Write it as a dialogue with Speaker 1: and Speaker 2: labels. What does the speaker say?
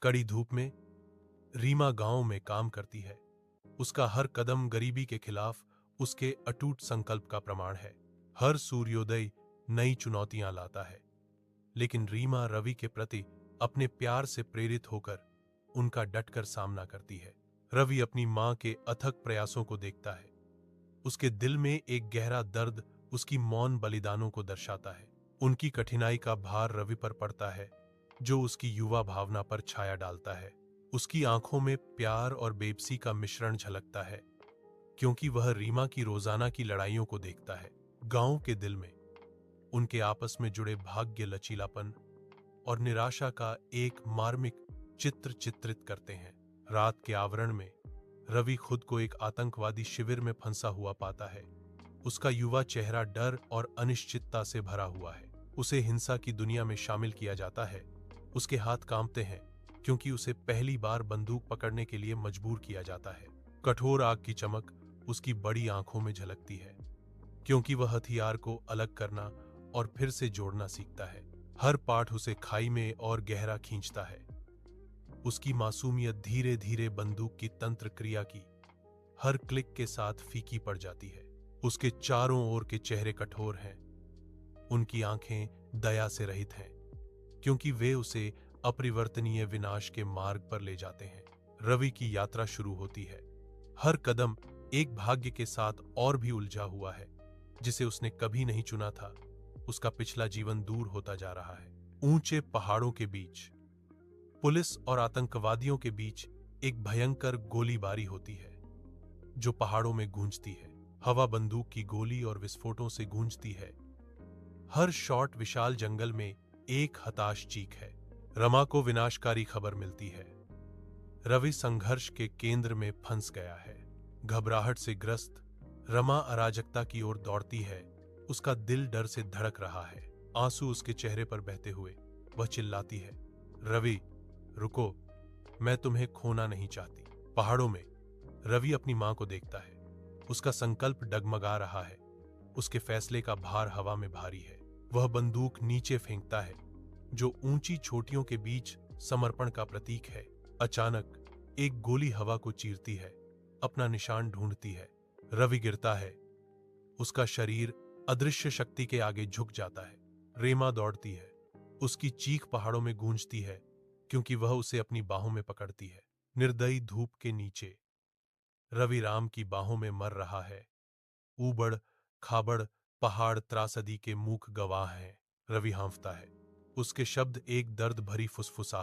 Speaker 1: कड़ी धूप में रीमा गांव में काम करती है। उसका हर कदम गरीबी के खिलाफ उसके अटूट संकल्प का प्रमाण है। हर सूर्योदय नई चुनौतियां लाता है, लेकिन रीमा रवि के प्रति अपने प्यार से प्रेरित होकर उनका डटकर सामना करती है। रवि अपनी मां के अथक प्रयासों को देखता है। उसके दिल में एक गहरा दर्द उसकी मौन बलिदानों को दर्शाता है। उनकी कठिनाई का भार रवि पर पड़ता है, जो उसकी युवा भावना पर छाया डालता है। उसकी आंखों में प्यार और बेबसी का मिश्रण झलकता है, क्योंकि वह रीमा की रोजाना की लड़ाइयों को देखता है। गांव के दिल में उनके आपस में जुड़े भाग्य, लचीलापन और निराशा का एक मार्मिक चित्र चित्रित करते हैं। रात के आवरण में रवि खुद को एक आतंकवादी शिविर में फंसा हुआ पाता है। उसका युवा चेहरा डर और अनिश्चितता से भरा हुआ है। उसे हिंसा की दुनिया में शामिल किया जाता है। उसके हाथ कांपते हैं, क्योंकि उसे पहली बार बंदूक पकड़ने के लिए मजबूर किया जाता है। कठोर आग की चमक उसकी बड़ी आंखों में झलकती है, क्योंकि वह हथियार को अलग करना और फिर से जोड़ना सीखता है। हर पाठ उसे खाई में और गहरा खींचता है। उसकी मासूमियत धीरे धीरे बंदूक की तंत्र क्रिया की हर क्लिक के साथ फीकी पड़ जाती है। उसके चारों ओर के चेहरे कठोर हैं। उनकी आंखें दया से रहित हैं, क्योंकि वे उसे अपरिवर्तनीय विनाश के मार्ग पर ले जाते हैं। रवि की यात्रा शुरू होती है। हर कदम एक भाग्य के साथ और भी उलझा हुआ है, जिसे उसने कभी नहीं चुना था। उसका पिछला जीवन दूर होता जा रहा है। ऊंचे पहाड़ों के बीच पुलिस और आतंकवादियों के बीच एक भयंकर गोलीबारी होती है, जो पहाड़ों में गूंजती है। हवा बंदूक की गोली और विस्फोटों से गूंजती है। हर शॉट विशाल जंगल में एक हताश चीख है। रमा को विनाशकारी खबर मिलती है। रवि संघर्ष के केंद्र में फंस गया है। घबराहट से ग्रस्त रमा अराजकता की ओर दौड़ती है। उसका दिल डर से धड़क रहा है। आंसू उसके चेहरे पर बहते हुए वह चिल्लाती है, रवि रुको, मैं तुम्हें खोना नहीं चाहती। पहाड़ों में रवि अपनी मां को देखता है। उसका संकल्प डगमगा रहा है। उसके फैसले का भार हवा में भारी है। वह बंदूक नीचे फेंकता है, जो ऊंची चोटियों के बीच समर्पण का प्रतीक है। अचानक एक गोली हवा को चीरती है, अपना निशान ढूंढती है। रवि गिरता है। उसका शरीर अदृश्य शक्ति के आगे झुक जाता है। रीमा दौड़ती है। उसकी चीख पहाड़ों में गूंजती है, क्योंकि वह उसे अपनी बाहों में पकड़ती है। निर्दयी धूप के नीचे रवि राम की बाहों में मर रहा है। ऊबड़ खाबड़ पहाड़ त्रासदी के मूक गवाह हैं। रवि हांफता है। उसके शब्द एक दर्द भरी फुसफुसा